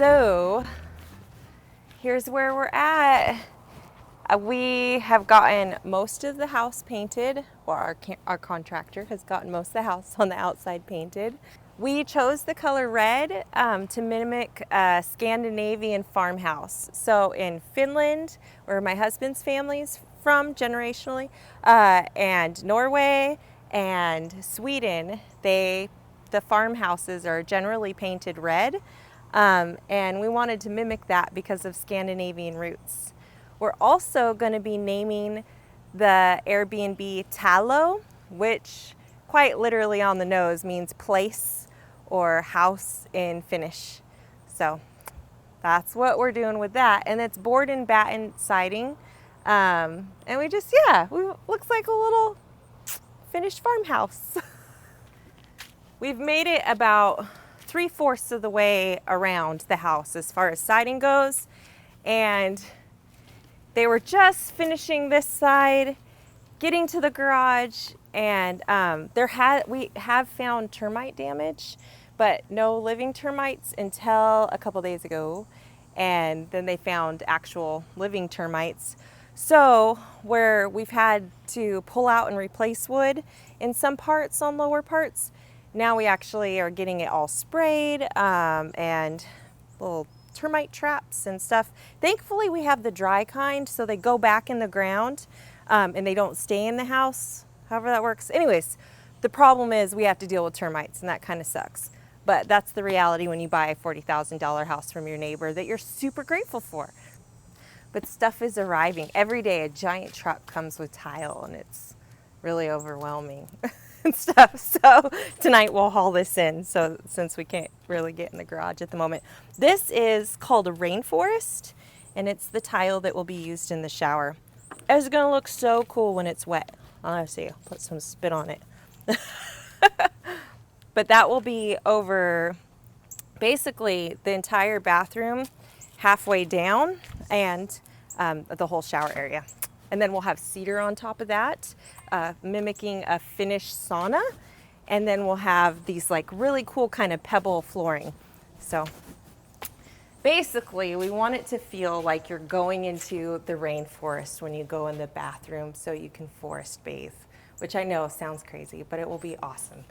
So here's where we're at. We have gotten most of the house painted, or our contractor has gotten most of the house on the outside painted. We chose the color red to mimic a Scandinavian farmhouse. So in Finland, where my husband's family's from generationally, and Norway and Sweden, the farmhouses are generally painted red. And we wanted to mimic that because of Scandinavian roots. We're also going to be naming the Airbnb Talo, which quite literally on the nose means place or house in Finnish. So that's what we're doing with that. And it's board and batten siding. And we looks like a little Finnish farmhouse. We've made it about 3/4 of the way around the house as far as siding goes. And they were just finishing this side, getting to the garage, and we have found termite damage, but no living termites until a couple days ago. And then they found actual living termites. So where we've had to pull out and replace wood in some parts on lower parts, now we actually are getting it all sprayed and little termite traps and stuff. Thankfully we have the dry kind, so they go back in the ground and they don't stay in the house, however that works. Anyways, the problem is we have to deal with termites, and that kind of sucks. But that's the reality when you buy a $40,000 house from your neighbor that you're super grateful for. But stuff is arriving. Every day a giant truck comes with tile, and it's really overwhelming and stuff. So tonight we'll haul this in, so since we can't really get in the garage at the moment. This is called a rainforest, and it's the tile that will be used in the shower. It's gonna look so cool when it's wet. I'll see, I'll put some spit on it. But that will be over basically the entire bathroom, halfway down, and the whole shower area. And then we'll have cedar on top of that, mimicking a Finnish sauna. And then we'll have these like really cool kind of pebble flooring. So basically we want it to feel like you're going into the rainforest when you go in the bathroom, so you can forest bathe, which I know sounds crazy, but it will be awesome.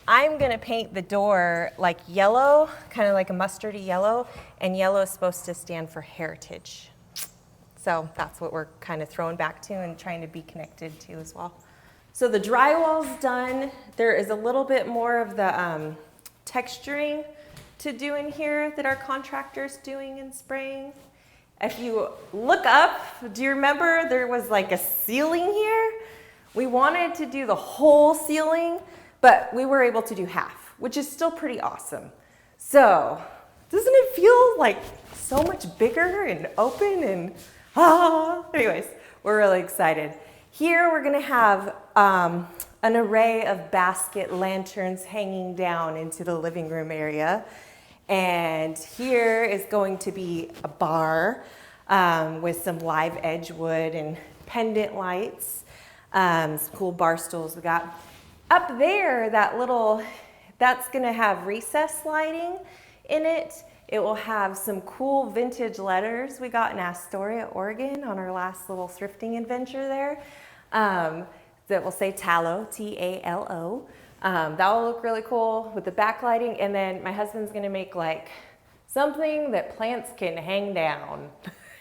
I'm gonna paint the door like yellow, kind of like a mustardy yellow, and yellow is supposed to stand for heritage. So that's what we're kind of throwing back to and trying to be connected to as well. So the drywall's done. There is a little bit more of the texturing to do in here that our contractor's doing and spraying. If you look up, do you remember there was like a ceiling here? We wanted to do the whole ceiling, but we were able to do half, which is still pretty awesome. So doesn't it feel like so much bigger and open and anyways, we're really excited. Here we're gonna have an array of basket lanterns hanging down into the living room area. And here is going to be a bar with some live edge wood and pendant lights, some cool bar stools we got. Up there, that's gonna have recessed lighting in it. It will have some cool vintage letters we got in Astoria, Oregon on our last little thrifting adventure there. That will say Talo, T-A-L-O. That will look really cool with the backlighting. And then my husband's gonna make like something that plants can hang down.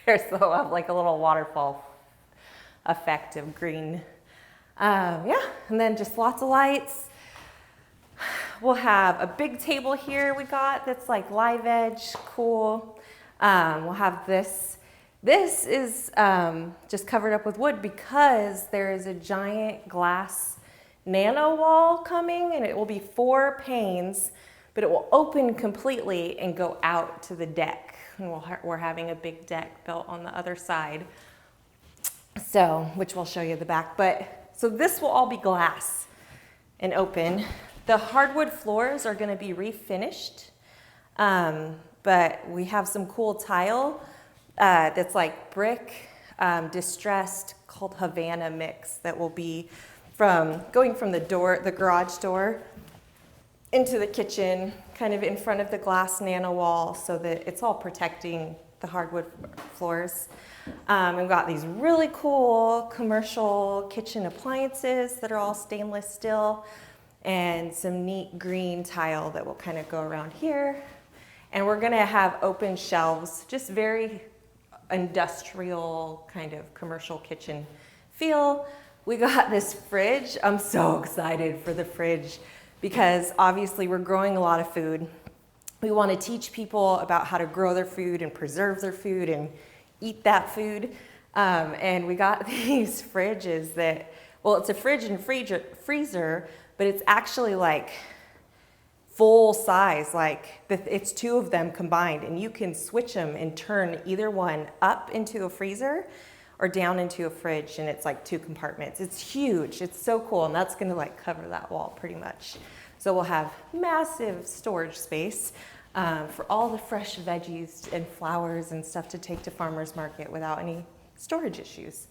So we'll have like a little waterfall effect of green. And then just lots of lights. We'll have a big table here we got that's like live edge, cool. We'll have this. This is just covered up with wood because there is a giant glass nano wall coming, and it will be 4 panes, but it will open completely and go out to the deck. And we're having a big deck built on the other side, so which we'll show you the back. So this will all be glass and open. The hardwood floors are going to be refinished, but we have some cool tile that's like brick, distressed, called Havana mix, that will be going from the garage door into the kitchen, kind of in front of the glass nano wall so that it's all protecting the hardwood floors. We've got these really cool commercial kitchen appliances that are all stainless steel, and some neat green tile that will kind of go around here. And we're gonna have open shelves, just very industrial kind of commercial kitchen feel. We got this fridge. I'm so excited for the fridge because obviously we're growing a lot of food. We want to teach people about how to grow their food and preserve their food and eat that food. And we got these fridges that, well, it's a fridge and freezer, but it's actually like full size, like it's two of them combined, and you can switch them and turn either one up into a freezer or down into a fridge, and it's like two compartments. It's huge, it's so cool, and that's gonna like cover that wall pretty much. So we'll have massive storage space for all the fresh veggies and flowers and stuff to take to farmers market without any storage issues.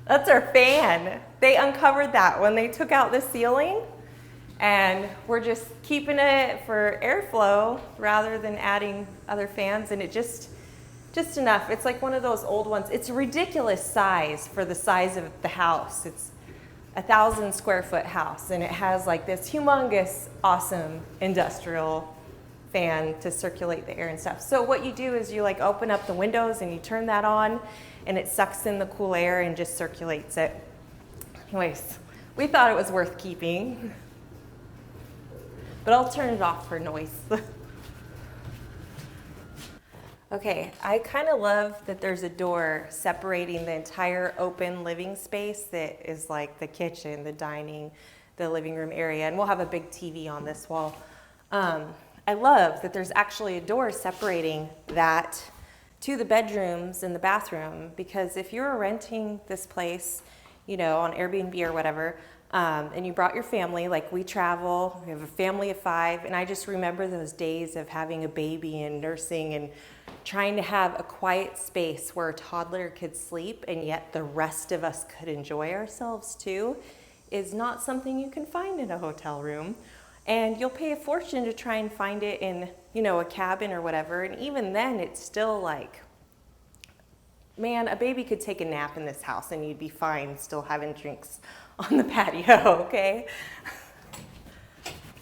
That's our fan. They uncovered that when they took out the ceiling, and we're just keeping it for airflow rather than adding other fans, and it just enough. It's like one of those old ones. It's a ridiculous size for the size of the house. It's a 1,000 square foot house, and it has like this humongous, awesome industrial fan to circulate the air and stuff. So what you do is you like open up the windows and you turn that on, and it sucks in the cool air and just circulates it. Anyways, we thought it was worth keeping, but I'll turn it off for noise. Okay, I kind of love that there's a door separating the entire open living space that is like the kitchen, the dining, the living room area, and we'll have a big TV on this wall. I love that there's actually a door separating that to the bedrooms and the bathroom, because if you're renting this place, you know, on Airbnb or whatever, and you brought your family, like we travel, we have a family of 5, and I just remember those days of having a baby and nursing and trying to have a quiet space where a toddler could sleep and yet the rest of us could enjoy ourselves too, is not something you can find in a hotel room. And you'll pay a fortune to try and find it in, you know, a cabin or whatever. And even then, it's still like, man, a baby could take a nap in this house and you'd be fine still having drinks on the patio, okay?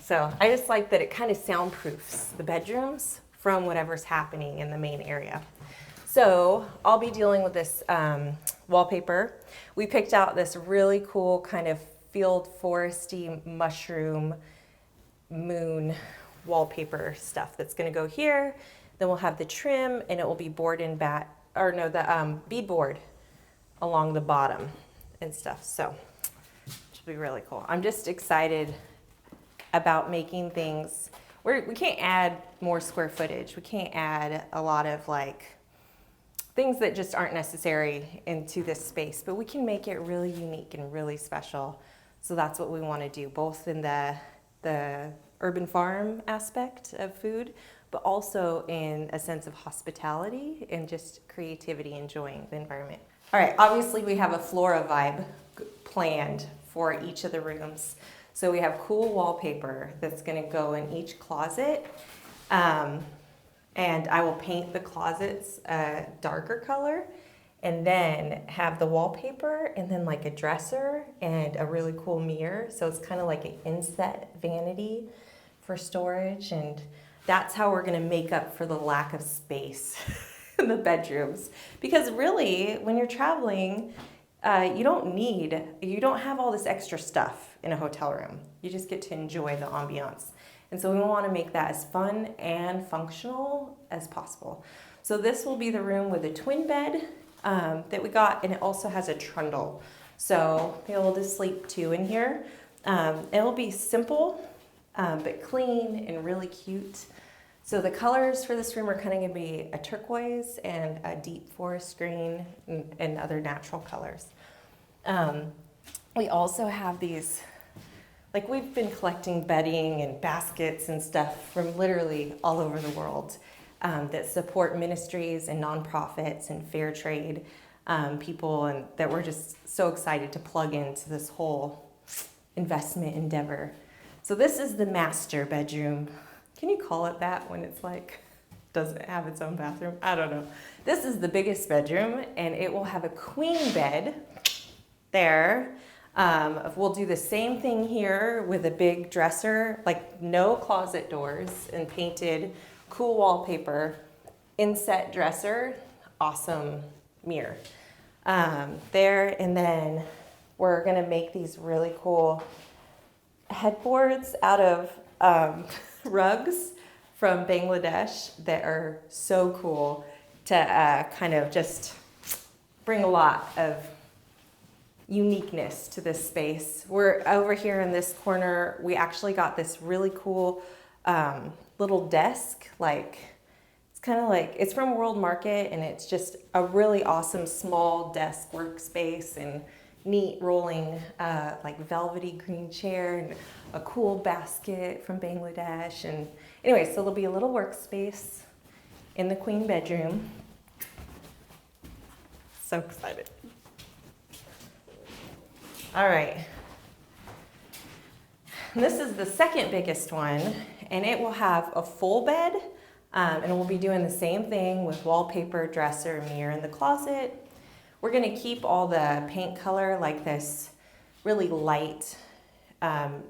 So I just like that it kind of soundproofs the bedrooms from whatever's happening in the main area. So I'll be dealing with this wallpaper. We picked out this really cool kind of field foresty mushroom moon wallpaper stuff that's going to go here. Then we'll have the trim, and it will be board and the beadboard along the bottom and stuff. So it should be really cool. I'm just excited about making things where we can't add more square footage. We can't add a lot of like things that just aren't necessary into this space, but we can make it really unique and really special. So that's what we want to do, both in the urban farm aspect of food, but also in a sense of hospitality and just creativity, enjoying the environment. All right, obviously we have a flora vibe planned for each of the rooms. So we have cool wallpaper that's gonna go in each closet. And I will paint the closets a darker color, and then have the wallpaper and then like a dresser and a really cool mirror. So it's kind of like an inset vanity for storage, and that's how we're gonna make up for the lack of space in the bedrooms. Because really, when you're traveling, you don't have all this extra stuff in a hotel room. You just get to enjoy the ambiance. And so we wanna make that as fun and functional as possible. So this will be the room with a twin bed that we got, and it also has a trundle. So be able to sleep 2 in here. It'll be simple, but clean and really cute. So the colors for this room are kind of gonna be a turquoise and a deep forest green and other natural colors. We also have these, like we've been collecting bedding and baskets and stuff from literally all over the world that support ministries and nonprofits and fair trade people, and that we're just so excited to plug into this whole investment endeavor. So this is the master bedroom. Can you call it that when it's like, doesn't have its own bathroom? I don't know. This is the biggest bedroom, and it will have a queen bed there. We'll do the same thing here with a big dresser, like no closet doors, and painted cool wallpaper, inset dresser, awesome mirror there. And then we're gonna make these really cool headboards out of rugs from Bangladesh that are so cool to kind of just bring a lot of uniqueness to this space. We're over here in this corner, we actually got this really cool little desk, like it's kind of like, it's from World Market, and it's just a really awesome small desk workspace and neat rolling like velvety green chair and a cool basket from Bangladesh. And anyway, so there'll be a little workspace in the queen bedroom. So excited. All right. This is the second biggest one, and it will have a full bed, and we'll be doing the same thing with wallpaper, dresser, mirror in the closet. We're gonna keep all the paint color like this really light,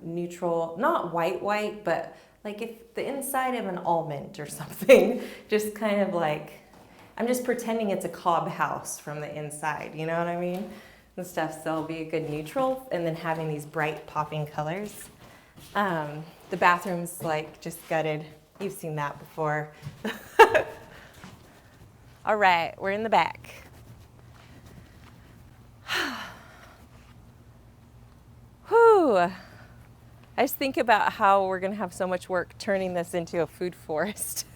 neutral, not white, but like if the inside of an almond or something, just kind of like, I'm just pretending it's a cob house from the inside, you know what I mean? And stuff, so it'll be a good neutral, and then having these bright popping colors. The bathroom's like just gutted. You've seen that before. All right, we're in the back. Whew. I just think about how we're gonna have so much work turning this into a food forest.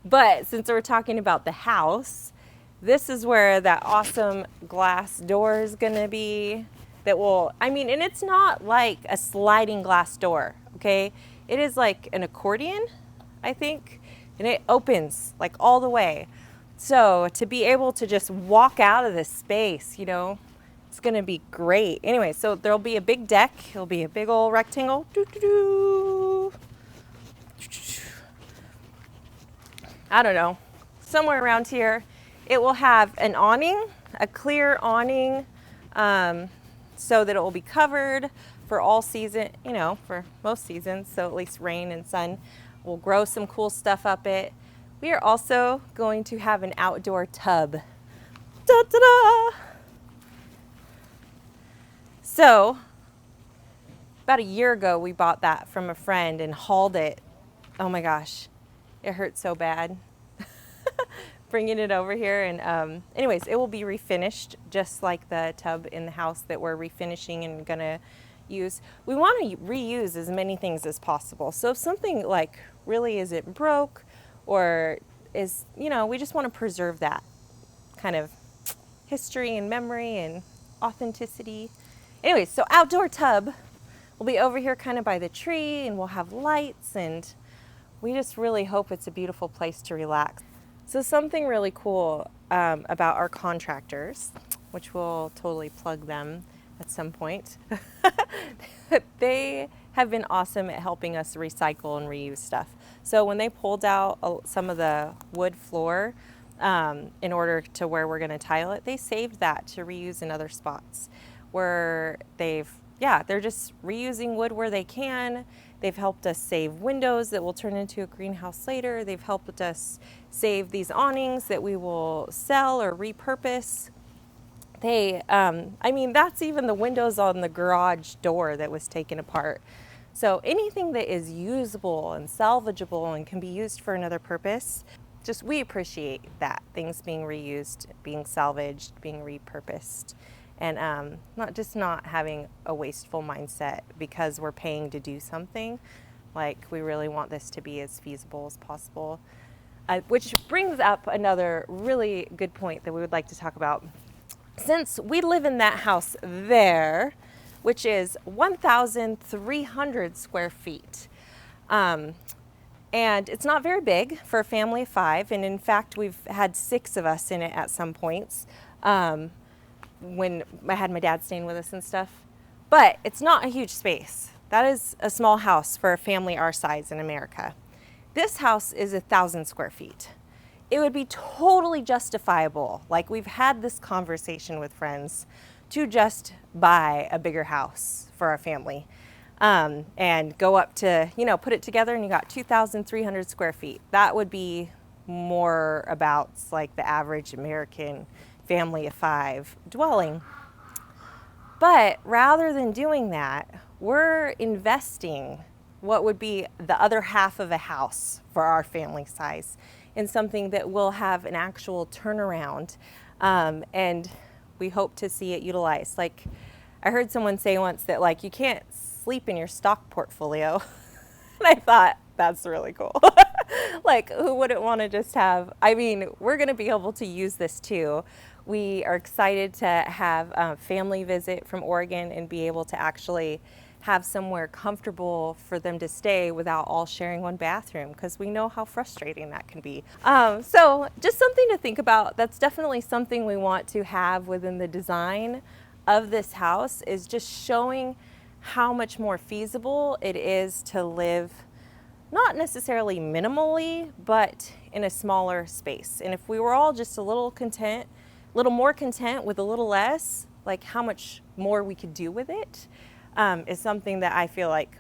But since we're talking about the house, this is where that awesome glass door is gonna be that will, I mean, and it's not like a sliding glass door, okay? It is like an accordion, I think, and it opens like all the way. So to be able to just walk out of this space, you know, it's gonna be great. Anyway, so there'll be a big deck. It'll be a big old rectangle. I don't know, somewhere around here. It will have an awning, a clear awning, so that it will be covered for all season, you know, for most seasons, so at least rain and sun. We'll grow some cool stuff up it. We are also going to have an outdoor tub. Da-da-da! So, about a year ago, we bought that from a friend and hauled it. Oh my gosh, it hurt so bad. Bringing it over here, and anyways, it will be refinished just like the tub in the house that we're refinishing and gonna use. We want to reuse as many things as possible. So if something like really isn't broke or is, you know, we just want to preserve that kind of history and memory and authenticity. Anyways, so outdoor tub will be over here kind of by the tree, and we'll have lights, and we just really hope it's a beautiful place to relax. So something really cool about our contractors, which we'll totally plug them at some point, they have been awesome at helping us recycle and reuse stuff. So when they pulled out some of the wood floor in order to where we're gonna tile it, they saved that to reuse in other spots where they're just reusing wood where they can. They've helped us save windows that will turn into a greenhouse later. They've helped us save these awnings that we will sell or repurpose. I mean, that's even the windows on the garage door that was taken apart. So anything that is usable and salvageable and can be used for another purpose, just we appreciate that. Things being reused, being salvaged, being repurposed. And not having a wasteful mindset because we're paying to do something. Like, we really want this to be as feasible as possible. Which brings up another really good point that we would like to talk about. Since we live in that house there, which is 1,300 square feet, and it's not very big for a family of 5, and in fact, we've had 6 of us in it at some points. When I had my dad staying with us and stuff. But it's not a huge space. That is a small house for a family our size in America. This house is 1,000 square feet. It would be totally justifiable, like we've had this conversation with friends, to just buy a bigger house for our family and go up to, you know, put it together and you got 2,300 square feet. That would be more about like the average American family of 5 dwelling. But rather than doing that, we're investing what would be the other half of a house for our family size in something that will have an actual turnaround, and we hope to see it utilized. Like I heard someone say once that like you can't sleep in your stock portfolio. And I thought that's really cool. Like who wouldn't want to just have, I mean, we're going to be able to use this too. We are excited to have a family visit from Oregon and be able to actually have somewhere comfortable for them to stay without all sharing one bathroom, because we know how frustrating that can be. So just something to think about. That's definitely something we want to have within the design of this house, is just showing how much more feasible it is to live not necessarily minimally, but in a smaller space. And if we were all just a little more content with a little less, like how much more we could do with it, is something that I feel like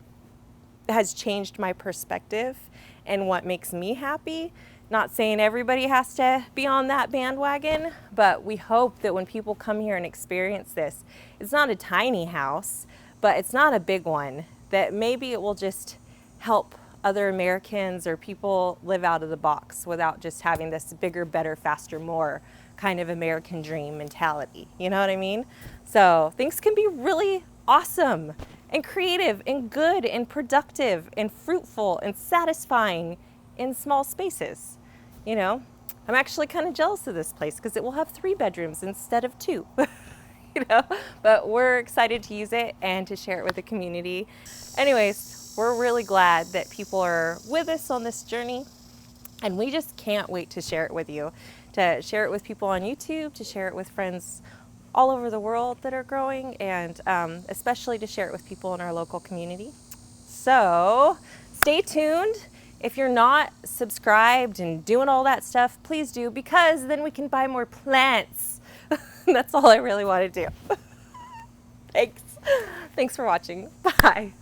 has changed my perspective and what makes me happy. Not saying everybody has to be on that bandwagon, but we hope that when people come here and experience this, it's not a tiny house, but it's not a big one, that maybe it will just help other Americans or people live out of the box without just having this bigger, better, faster, more kind of American dream mentality. You know what I mean? So things can be really awesome and creative and good and productive and fruitful and satisfying in small spaces. You know, I'm actually kind of jealous of this place because it will have 3 bedrooms instead of 2. You know, but we're excited to use it and to share it with the community. Anyways, we're really glad that people are with us on this journey, and we just can't wait to share it with you, to share it with people on YouTube, to share it with friends all over the world that are growing, and especially to share it with people in our local community. So stay tuned. If you're not subscribed and doing all that stuff, please do, because then we can buy more plants. That's all I really want to do. Thanks for watching. Bye.